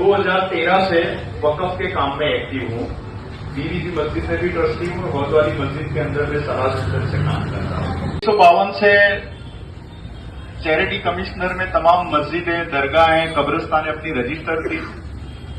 2013 से वक़्फ़ के काम में एक्टिव हूँ। बीबीसी मस्जिद में भी ट्रस्टी हूँ, हौज वाली मस्जिद के अंदर में सलाह से काम करता हूँ। 1952 से चैरिटी कमिश्नर में तमाम मस्जिदें, दरगाहें, कब्रिस्तान अपनी रजिस्टर की।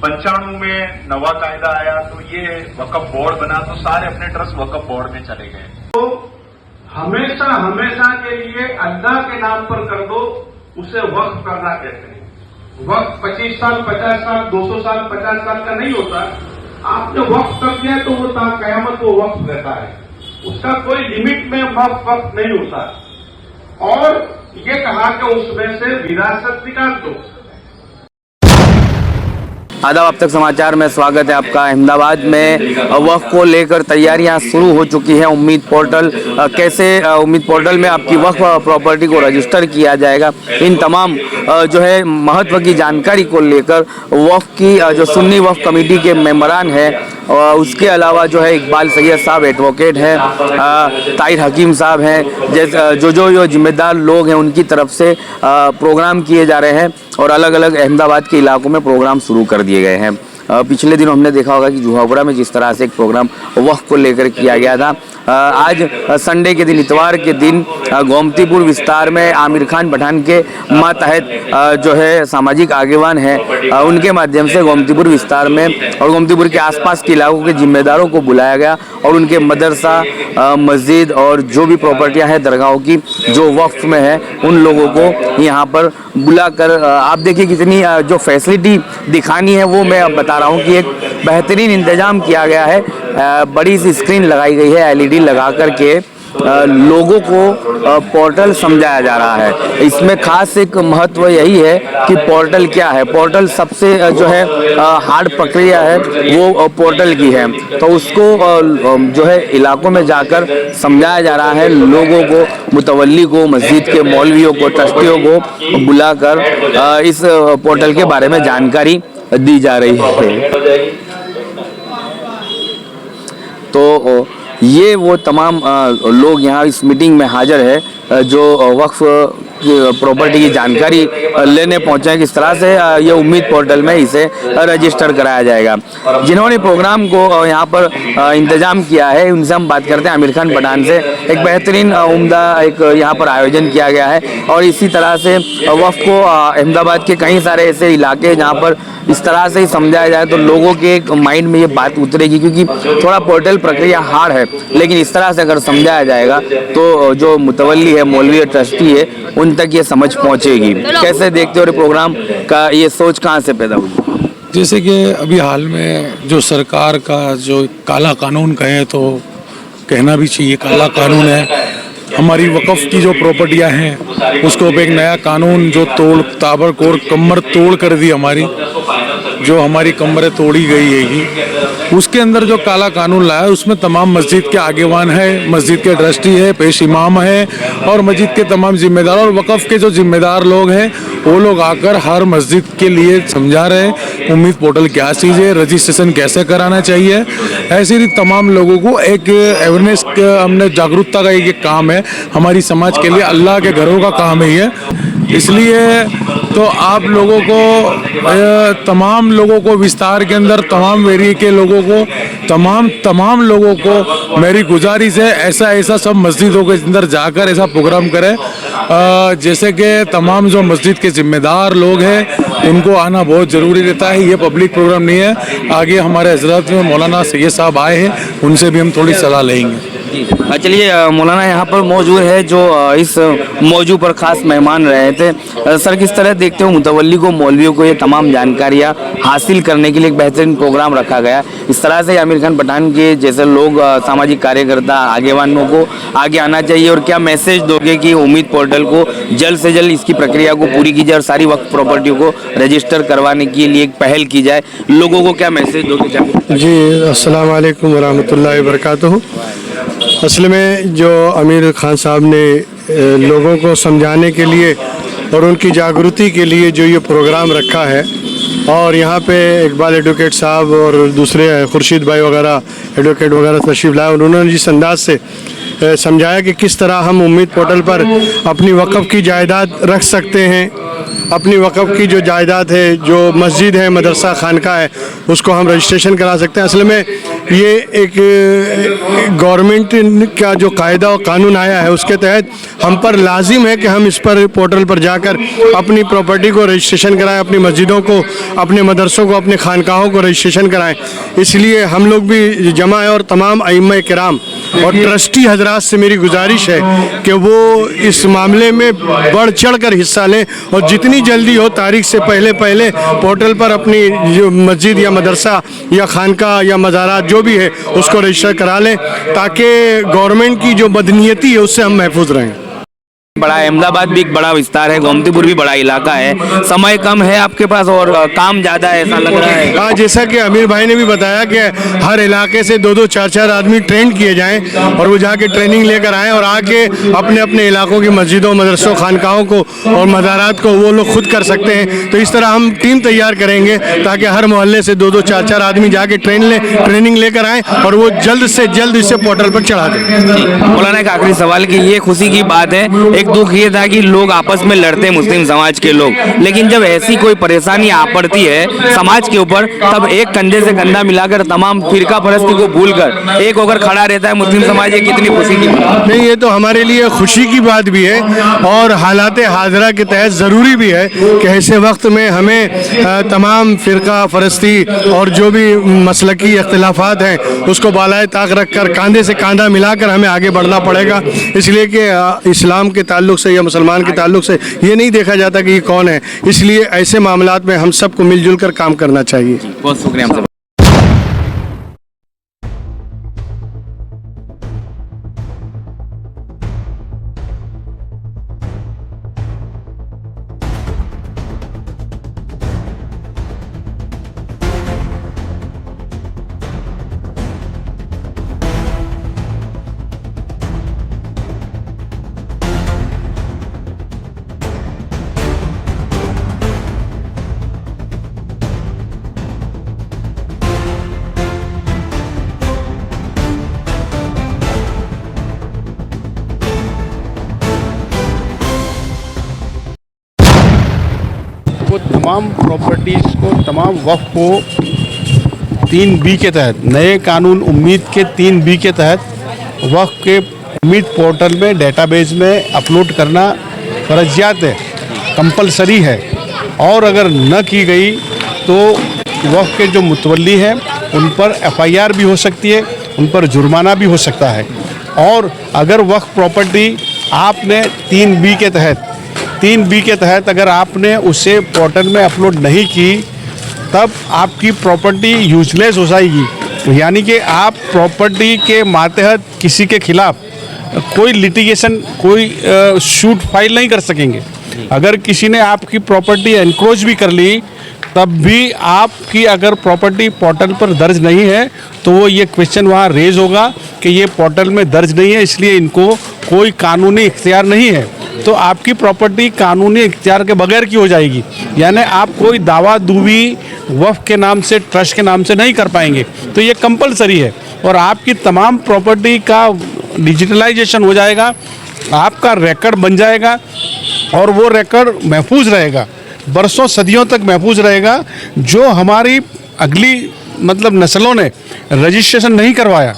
95 में नवा कायदा आया तो ये वक़्फ़ बोर्ड बना, तो सारे अपने ट्रस्ट वक़्फ़ बोर्ड में चले गए। तो हमेशा हमेशा के लिए अल्लाह के नाम पर कर दो, उसे वक्फ करना कहते हैं। वक्त 25 साल, 50 साल, 200 साल, 50 साल का नहीं होता। आपने वक्त कर दिया तो वो क़यामत वो वक्त रहता है, उसका कोई लिमिट में वक्त नहीं होता। और ये कहा कि उसमें से विरासत निकाल दो। आदाब, अब तक समाचार में स्वागत है आपका। अहमदाबाद में वक्फ को लेकर तैयारियां शुरू हो चुकी हैं। उम्मीद पोर्टल कैसे उम्मीद पोर्टल में आपकी वक्फ प्रॉपर्टी को रजिस्टर किया जाएगा, इन तमाम जो है महत्व की जानकारी को लेकर वक्फ की जो सुन्नी वक्फ कमेटी के मेंबरान है, उसके अलावा जो है इकबाल सैयद साहब एडवोकेट हैं, ताहिर हकीम साहब हैं, जैसे जो जिम्मेदार लोग हैं उनकी तरफ से प्रोग्राम किए जा रहे हैं और अलग अलग अहमदाबाद के इलाकों में प्रोग्राम शुरू कर दिए गए हैं। पिछले दिनों हमने देखा होगा कि जुहापुरा में जिस तरह से एक प्रोग्राम वक्फ को लेकर किया गया था। आज संडे के दिन, इतवार के दिन गोमतीपुर विस्तार में आमिर खान पठान के मातहत जो है सामाजिक आगेवान हैं, उनके माध्यम से गोमतीपुर विस्तार में और गोमतीपुर के आसपास के इलाकों के जिम्मेदारों को बुलाया गया और उनके मदरसा, मस्जिद और जो भी प्रॉपर्टियां हैं दरगाहों की जो वक्फ में है, उन लोगों को यहाँ पर बुलाकर आप देखिए कितनी जो फैसिलिटी दिखानी है वो मैं अब बता रहा हूँ कि एक बेहतरीन इंतजाम किया गया है। बड़ी सी स्क्रीन लगाई गई है एलईडी लगा करके लोगों को पोर्टल समझाया जा रहा है। इसमें खास एक महत्व यही है कि पोर्टल क्या है। पोर्टल सबसे जो है हार्ड प्रक्रिया है वो पोर्टल की है, तो उसको जो है इलाकों में जाकर समझाया जा रहा है। लोगों को, मुतवल्ली को, मस्जिद के मौलवियों को, ट्रस्टियों को बुलाकर इस पोर्टल के बारे में जानकारी दी जा रही है। तो ये वो तमाम लोग यहाँ इस मीटिंग में हाजिर है जो वक्फ प्रॉपर्टी की जानकारी लेने पहुंचे हैं, किस तरह से ये उम्मीद पोर्टल में इसे रजिस्टर कराया जाएगा। जिन्होंने प्रोग्राम को यहाँ पर इंतजाम किया है उनसे हम बात करते हैं। आमिर खान पठान से एक बेहतरीन उम्दा एक यहाँ पर आयोजन किया गया है और इसी तरह से वक्फ को अहमदाबाद के कई सारे ऐसे इलाके जहाँ पर इस तरह से ही समझाया जाए तो लोगों के माइंड में ये बात उतरेगी, क्योंकि थोड़ा पोर्टल प्रक्रिया हार्ड है, लेकिन इस तरह से अगर समझाया जाएगा तो जो मुतवल्ली है, मौलवी, ट्रस्टी है, उन तक ये समझ पहुंचेगी। कैसे देखते हो प्रोग्राम का, ये सोच कहाँ से पैदा हुई? जैसे कि अभी हाल में जो सरकार का जो काला कानून कहे तो कहना भी चाहिए, काला कानून है। हमारी वक़्फ़ की जो प्रॉपर्टियां हैं उसको एक नया कानून जो ताबड़तोड़ कमर तोड़ कर दी, जो हमारी कमरें तोड़ी गई है, उसके अंदर जो काला कानून लाया उसमें तमाम मस्जिद के आगेवान है, मस्जिद के ट्रस्टी है, पेश इमाम है और मस्जिद के तमाम जिम्मेदार और वक़्फ़ के जो जिम्मेदार लोग हैं वो लोग आकर हर मस्जिद के लिए समझा रहे हैं उम्मीद पोर्टल क्या चीज़ है, रजिस्ट्रेशन कैसे कराना चाहिए। ऐसे ही तमाम लोगों को एक अवेयरनेस हमने जागरूकता का एक काम है हमारी समाज के लिए, अल्लाह के घरों का काम है ये। इसलिए तो आप लोगों को, तमाम लोगों को, विस्तार के अंदर तमाम एरिया के लोगों को, तमाम लोगों को मेरी गुजारिश है ऐसा सब मस्जिदों के अंदर जाकर ऐसा प्रोग्राम करें। जैसे कि तमाम जो मस्जिद के जिम्मेदार लोग हैं उनको आना बहुत ज़रूरी रहता है। ये पब्लिक प्रोग्राम नहीं है। आगे हमारे हजरत में मौलाना सैयद साहब आए हैं, उनसे भी हम थोड़ी सलाह लेंगे। चलिए, मौलाना यहाँ पर मौजूद है जो इस मौजू पर खास मेहमान रहे थे। सर, किस तरह देखते हो मुतवल्ली को, मौलवियों को ये तमाम जानकारियाँ हासिल करने के लिए एक बेहतरीन प्रोग्राम रखा गया, इस तरह से आमिर खान पठान के जैसे लोग, सामाजिक कार्यकर्ता, आगेवानों को आगे आना चाहिए और क्या मैसेज दोगे कि उम्मीद पोर्टल को जल्द से जल्द इसकी प्रक्रिया को पूरी की जाए और सारी वक्फ प्रॉपर्टियों को रजिस्टर करवाने के लिए एक पहल की जाए, लोगों को क्या मैसेज दोगे? जी, अस्सलाम वालेकुम वरहमतुल्लाहि वबरकातुहू। असल में जो आमिर खान साहब ने लोगों को समझाने के लिए और उनकी जागृति के लिए जो ये प्रोग्राम रखा है, और यहाँ पे इकबाल एडवोकेट साहब और दूसरे खुर्शीद भाई वगैरह एडवोकेट वगैरह तशरीफ़ लाए, उन्होंने जिस अंदाज से समझाया कि किस तरह हम उम्मीद पोर्टल पर अपनी वक़्फ़ की जायदाद रख सकते हैं अपनी वक़फ़ की जो जायदाद है, जो मस्जिद है, मदरसा, खानका है, उसको हम रजिस्ट्रेशन करा सकते हैं। असल में ये एक गवर्नमेंट का जो कायदा और कानून आया है, उसके तहत हम पर लाजिम है कि हम इस पर पोर्टल पर जाकर अपनी प्रॉपर्टी को रजिस्ट्रेशन कराएं, अपनी मस्जिदों को, अपने मदरसों को, अपने खानकाहों को रजिस्ट्रेशन कराएं। इसलिए हम लोग भी जमा है और तमाम अइम्मा किराम और ट्रस्टी हजरात से मेरी गुजारिश है कि वो इस मामले में बढ़ चढ़ कर हिस्सा लें और जितनी जल्दी हो तारीख से पहले पहले पोर्टल पर अपनी जो मस्जिद या मदरसा या खानका या मज़ारात जो भी है उसको रजिस्टर करा लें, ताकि गवर्नमेंट की जो बदनीयती है उससे हम महफूज रहें। बड़ा अहमदाबाद भी एक बड़ा विस्तार है, गोमतीपुर भी बड़ा इलाका है, समय कम है आपके पास और काम ज़्यादा है ऐसा लग रहा है। हाँ, जैसा कि आमिर भाई ने भी बताया कि हर इलाके से 2-2, 4-4 आदमी ट्रेंड किए जाएं और वो जाके ट्रेनिंग लेकर आएँ और आके अपने अपने इलाकों की मस्जिदों, मदरसों, खानकाहों को और मज़ारात को वो लोग खुद कर सकते हैं। तो इस तरह हम टीम तैयार करेंगे ताकि हर मोहल्ले से 2-2, 4-4 आदमी जाके ट्रेनिंग लेकर आएँ और वो जल्द से जल्द इसे पोर्टल पर चढ़ा दें। मौलाना, एक आखिरी सवाल कि ये खुशी की बात है, एक दुख ये था कि लोग आपस में लड़ते हैं, मुस्लिम समाज के लोग, लेकिन जब ऐसी कोई परेशानी आ पड़ती है समाज के ऊपर, तब एक कंधे से कंधा मिलाकर तमाम फिरका परस्ती को भूलकर एक होकर खड़ा रहता है मुस्लिम समाज। ये कितनी खुशी की बात। नहीं, ये तो हमारे लिए खुशी की बात भी है और हालात हाजरा के तहत ज़रूरी भी है कि ऐसे वक्त में हमें तमाम फिरका परस्ती और जो भी मसलकी अख्तिलाफात हैं उसको बालाए ताक रख कर कांधे से कांधा मिलाकर हमें आगे बढ़ना पड़ेगा। इसलिए कि इस्लाम के ताल्लुक से या मुसलमान के ताल्लुक से ये नहीं देखा जाता कि ये कौन है, इसलिए ऐसे मामलात में हम सबको मिलजुल कर काम करना चाहिए। बहुत शुक्रिया हमसे। को तमाम प्रॉपर्टीज़ को, तमाम वक्फ को 3B के तहत, नए कानून उम्मीद के 3B के तहत वक्फ के उम्मीद पोर्टल में, डेटाबेस में अपलोड करना फर्जियात है, कंपलसरी है। और अगर न की गई तो वक्फ के जो मुतवल्ली हैं उन पर FIR भी हो सकती है, उन पर जुर्माना भी हो सकता है। और अगर वक्फ प्रॉपर्टी आपने 3B के तहत अगर आपने उसे पोर्टल में अपलोड नहीं की, तब आपकी प्रॉपर्टी यूजलेस हो जाएगी। यानी कि आप प्रॉपर्टी के मातहत किसी के खिलाफ कोई लिटिगेशन, कोई शूट फाइल नहीं कर सकेंगे। अगर किसी ने आपकी प्रॉपर्टी एनक्रोच भी कर ली, तब भी आपकी अगर प्रॉपर्टी पोर्टल पर दर्ज नहीं है तो वो ये क्वेश्चन वहाँ रेज होगा कि ये पोर्टल में दर्ज नहीं है, इसलिए इनको कोई कानूनी इख्तियार नहीं है। तो आपकी प्रॉपर्टी कानूनी इख्तियार के बगैर की हो जाएगी। यानी आप कोई दावा दूवी वक्फ के नाम से, ट्रस्ट के नाम से नहीं कर पाएंगे। तो ये कंपलसरी है और आपकी तमाम प्रॉपर्टी का डिजिटलाइजेशन हो जाएगा, आपका रिकॉर्ड बन जाएगा और वो रिकॉर्ड महफूज रहेगा, बरसों सदियों तक महफूज रहेगा। जो हमारी अगली नस्लों ने रजिस्ट्रेशन नहीं करवाया,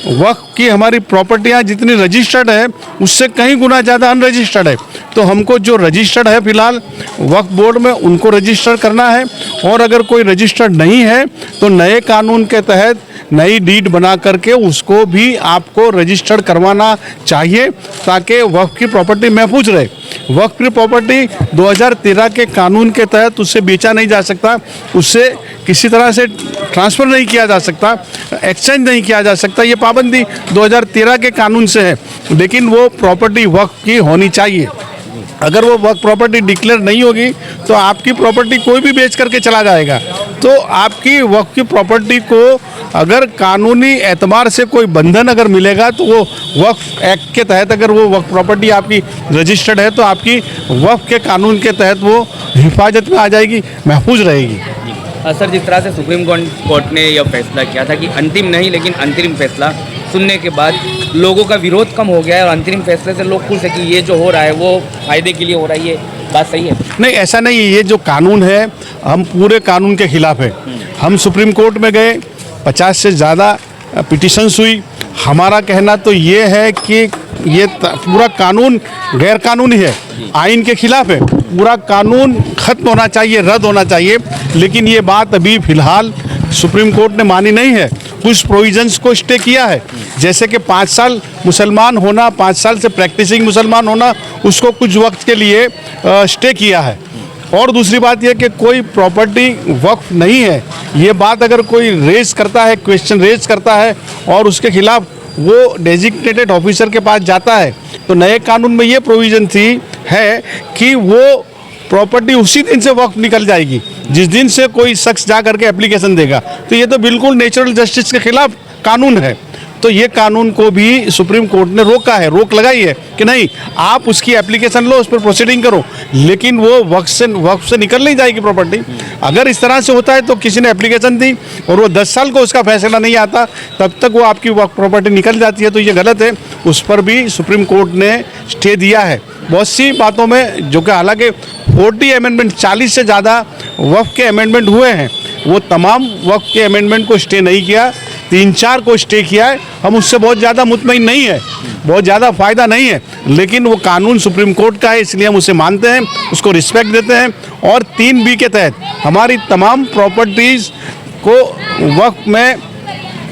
वक्फ की हमारी प्रॉपर्टियां जितनी रजिस्टर्ड है उससे कहीं गुना ज़्यादा अनरजिस्टर्ड है। तो हमको जो रजिस्टर्ड है फ़िलहाल वक्फ बोर्ड में, उनको रजिस्टर करना है। और अगर कोई रजिस्टर्ड नहीं है तो नए कानून के तहत नई डीड बना करके उसको भी आपको रजिस्टर्ड करवाना चाहिए, ताकि वक्फ की प्रॉपर्टी महफूज रहे। वक्फ की प्रॉपर्टी 2013 के कानून के तहत उससे बेचा नहीं जा सकता, उससे किसी तरह से ट्रांसफ़र नहीं किया जा सकता, एक्सचेंज नहीं किया जा सकता। ये पाबंदी 2013 के कानून से है, लेकिन वो प्रॉपर्टी वक्फ की होनी चाहिए। अगर वो वक्फ प्रॉपर्टी डिक्लेयर नहीं होगी तो आपकी प्रॉपर्टी कोई भी बेच करके चला जाएगा। तो आपकी वक्फ की प्रॉपर्टी को अगर कानूनी एतबार से कोई बंधन अगर मिलेगा तो वो वक्फ एक्ट के तहत, अगर वो वक्फ प्रॉपर्टी आपकी रजिस्टर्ड है तो आपकी वक्फ के कानून के तहत वो हिफाजत में आ जाएगी, महफूज रहेगी। सर, जिस तरह से सुप्रीम कोर्ट ने यह फैसला किया था कि अंतिम नहीं लेकिन अंतरिम फैसला सुनने के बाद लोगों का विरोध कम हो गया है और अंतरिम फैसले से लोग खुश है कि ये जो हो रहा है वो फायदे के लिए हो रहा है, ये बात सही है? नहीं, ऐसा नहीं है। ये जो कानून है, हम पूरे कानून के खिलाफ है। हम सुप्रीम कोर्ट में गए, 50 से ज़्यादा पिटिशंस हुई। हमारा कहना तो ये है कि ये पूरा कानून गैर कानूनी है, आइन के खिलाफ है। पूरा कानून खत्म होना चाहिए, रद्द होना चाहिए। लेकिन ये बात अभी फ़िलहाल सुप्रीम कोर्ट ने मानी नहीं है। कुछ प्रोविजंस को स्टे किया है, जैसे कि 5 साल मुसलमान होना, 5 साल से प्रैक्टिसिंग मुसलमान होना, उसको कुछ वक्त के लिए स्टे किया है। और दूसरी बात यह कि कोई प्रॉपर्टी वक्फ नहीं है, ये बात अगर कोई रेज करता है, क्वेश्चन रेज करता है और उसके खिलाफ वो डेजिग्नेटेड ऑफिसर के पास जाता है, तो नए कानून में ये प्रोविज़न है कि वो प्रॉपर्टी उसी दिन से वक्फ निकल जाएगी जिस दिन से कोई शख्स जा करके एप्लीकेशन देगा। तो ये तो बिल्कुल नेचुरल जस्टिस के खिलाफ कानून है। तो ये कानून को भी सुप्रीम कोर्ट ने रोका है, रोक लगाई है कि नहीं, आप उसकी एप्लीकेशन लो, उस पर प्रोसीडिंग करो, लेकिन वो वक्फ से निकल नहीं जाएगी प्रॉपर्टी। अगर इस तरह से होता है तो किसी ने एप्लीकेशन दी और वो 10 साल को उसका फैसला नहीं आता, तब तक वो आपकी वक्फ प्रॉपर्टी निकल जाती है, तो ये गलत है। उस पर भी सुप्रीम कोर्ट ने स्टे दिया है बहुत सी बातों में, जो कि हालांकि 40 अमेंडमेंट, 40 से ज़्यादा वक्फ के अमेंडमेंट हुए हैं, वो तमाम वक्फ के अमेंडमेंट को स्टे नहीं किया, 3-4 को स्टे किया है। हम उससे बहुत ज़्यादा मुतमईन नहीं है, बहुत ज़्यादा फ़ायदा नहीं है, लेकिन वो कानून सुप्रीम कोर्ट का है, इसलिए हम उसे मानते हैं, उसको रिस्पेक्ट देते हैं। और 3B के तहत हमारी तमाम प्रॉपर्टीज़ को वक्फ में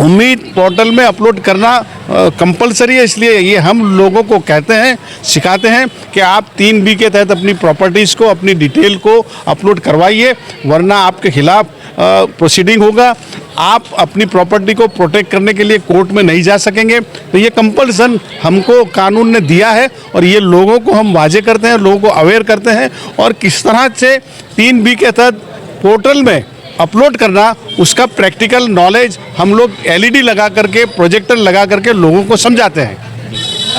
उम्मीद पोर्टल में अपलोड करना कंपलसरी है। इसलिए ये हम लोगों को कहते हैं, सिखाते हैं कि आप 3B के तहत अपनी प्रॉपर्टीज़ को, अपनी डिटेल को अपलोड करवाइए, वरना आपके खिलाफ प्रोसीडिंग होगा। आप अपनी प्रॉपर्टी को प्रोटेक्ट करने के लिए कोर्ट में नहीं जा सकेंगे। तो ये कंपल्सन हमको कानून ने दिया है और ये लोगों को हम वाजे करते हैं, लोगों को अवेयर करते हैं। और किस तरह से 3B के तहत पोर्टल में अपलोड करना, उसका प्रैक्टिकल नॉलेज हम लोग LED लगा करके, प्रोजेक्टर लगा करके लोगों को समझाते हैं।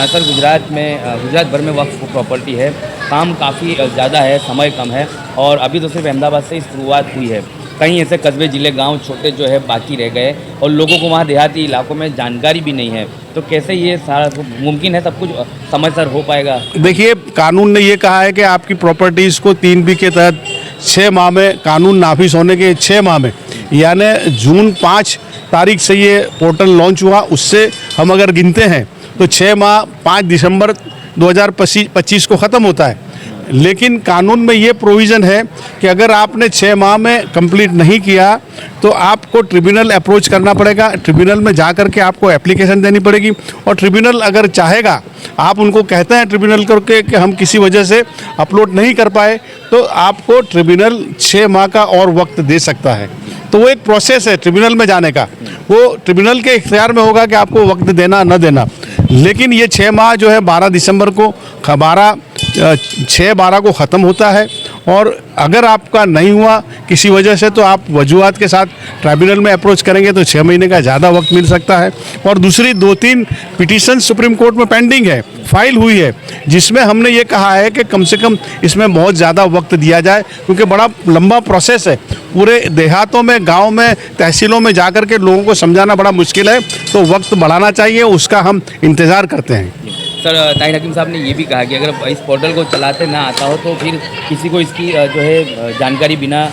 सर, गुजरात भर में वक्फ प्रॉपर्टी है, काम काफ़ी ज़्यादा है, समय कम है और अभी तो सिर्फ अहमदाबाद से ही शुरुआत हुई है। कई ऐसे कस्बे, ज़िले, गांव छोटे जो है बाकी रह गए और लोगों को वहाँ देहाती इलाकों में जानकारी भी नहीं है। तो कैसे ये सारा मुमकिन है, सब कुछ समय सर हो पाएगा? देखिए, कानून ने ये कहा है कि आपकी प्रॉपर्टीज़ को 3B के तहत 6 माह में, कानून नाफिज होने के 6 माह में, यानी जून 5 तारीख से ये पोर्टल लॉन्च हुआ, उससे हम अगर गिनते हैं तो 6 माह 5 दिसंबर 2025 को ख़त्म होता है। लेकिन कानून में ये प्रोविज़न है कि अगर आपने 6 माह में कंप्लीट नहीं किया तो आपको ट्रिब्यूनल अप्रोच करना पड़ेगा। ट्रिब्यूनल में जा कर के आपको एप्लीकेशन देनी पड़ेगी और ट्रिब्यूनल अगर चाहेगा, आप उनको कहते हैं ट्रिब्यूनल करके कि हम किसी वजह से अपलोड नहीं कर पाए, तो आपको ट्रिब्यूनल 6 माह का और वक्त दे सकता है। तो वो एक प्रोसेस है ट्रिब्यूनल में जाने का, वो ट्रिब्यूनल के इख्तियार में होगा कि आपको वक्त देना न देना। लेकिन ये 6 माह जो है 12 दिसंबर को 6/12 को ख़त्म होता है। और अगर आपका नहीं हुआ किसी वजह से, तो आप वजूहात के साथ ट्राइब्यूनल में अप्रोच करेंगे तो 6 महीने का ज़्यादा वक्त मिल सकता है। और दूसरी 2-3 पिटीशन सुप्रीम कोर्ट में पेंडिंग है, फाइल हुई है, जिसमें हमने ये कहा है कि कम से कम इसमें बहुत ज़्यादा वक्त दिया जाए, क्योंकि बड़ा लंबा प्रोसेस है। पूरे देहातों में, गांव में, तहसीलों में जाकर के लोगों को समझाना बड़ा मुश्किल है, तो वक्त बढ़ाना चाहिए, उसका हम इंतज़ार करते हैं। सर, ताहिर हकीम साहब ने ये भी कहा कि अगर इस पोर्टल को चलाते ना आता हो तो फिर किसी को इसकी जो है जानकारी बिना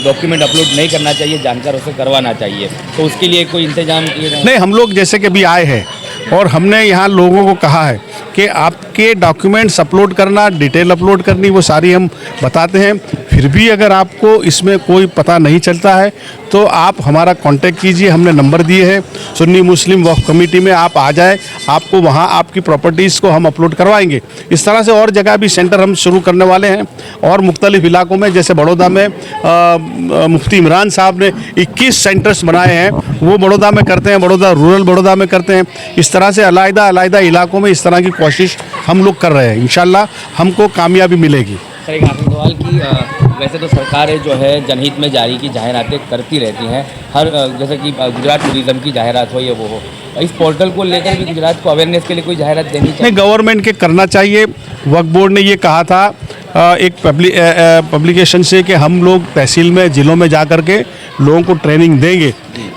डॉक्यूमेंट अपलोड नहीं करना चाहिए, जानकार उसे करवाना चाहिए। तो उसके लिए कोई इंतजाम किए जाए? नहीं, हम लोग जैसे कि अभी आए हैं और हमने यहाँ लोगों को कहा है कि आपके डॉक्यूमेंट्स अपलोड करना, डिटेल अपलोड करनी, वो सारी हम बताते हैं। फिर भी अगर आपको इसमें कोई पता नहीं चलता है तो आप हमारा कांटेक्ट कीजिए, हमने नंबर दिए हैं। सुन्नी मुस्लिम वक्फ कमेटी में आप आ जाए, आपको वहाँ आपकी प्रॉपर्टीज़ को हम अपलोड करवाएंगे। इस तरह से और जगह भी सेंटर हम शुरू करने वाले हैं और मुख्तलिफ इलाकों में, जैसे बड़ौदा में मुफ्ती इमरान साहब ने 21 सेंटर्स बनाए हैं, वो बड़ौदा में करते हैं, बड़ौदा रूरल बड़ौदा में करते हैं। इस तरह से अलग-अलग इलाकों में इस तरह की कोशिश हम लोग कर रहे हैं। इंशाल्लाह हमको कामयाबी मिलेगी। सर, एक आखिरी सवाल की वैसे तो सरकार जो है जनहित में जारी की जाहिरातें करती रहती हैं हर जैसे कि गुजरात टूरिज्म की जाहिरात हो या वो हो, इस पोर्टल को लेकर भी गुजरात को अवेयरनेस के लिए कोई जाहिरात देनी नहीं, चाहिए। गवर्नमेंट के करना चाहिए। वक्फ बोर्ड ने ये कहा था एक पब्लिकेशन से कि हम लोग तहसील में ज़िलों में जा कर के लोगों को ट्रेनिंग देंगे,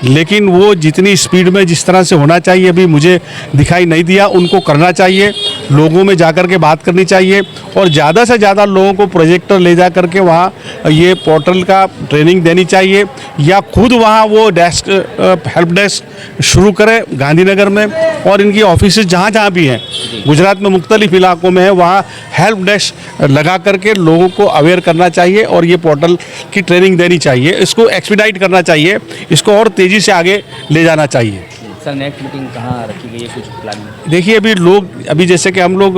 लेकिन वो जितनी स्पीड में जिस तरह से होना चाहिए अभी मुझे दिखाई नहीं दिया। उनको करना चाहिए, लोगों में जा कर के बात करनी चाहिए और ज़्यादा से ज़्यादा लोगों को प्रोजेक्टर ले जा कर के वहाँ ये पोर्टल का ट्रेनिंग देनी चाहिए या खुद वहाँ वो डेस्क हेल्प डेस्क शुरू करें गांधीनगर में, और इनकी ऑफिस जहाँ जहाँ भी हैं गुजरात में मुख्तलिफ इलाकों में है वहाँ हेल्प डेस्क लगा करके लोगों को अवेयर करना चाहिए और ये पोर्टल की ट्रेनिंग देनी चाहिए। इसको एक्सपीडाइट करना चाहिए, इसको और तेज़ी से आगे ले जाना चाहिए। सर नेक्स्ट मीटिंग कहाँ रखी गई है, कुछ प्लान? देखिए अभी जैसे कि हम लोग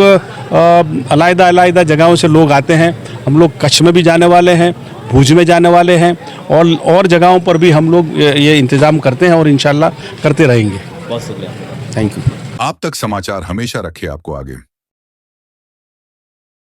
अलग-अलग जगहों से लोग आते हैं, हम लोग कच्छ में भी जाने वाले हैं, भुज में जाने वाले हैं और जगहों पर भी हम लोग ये इंतज़ाम करते हैं और इंशाल्लाह करते रहेंगे। बहुत शुक्रिया। Thank you. आप तक समाचार हमेशा रखे आपको आगे।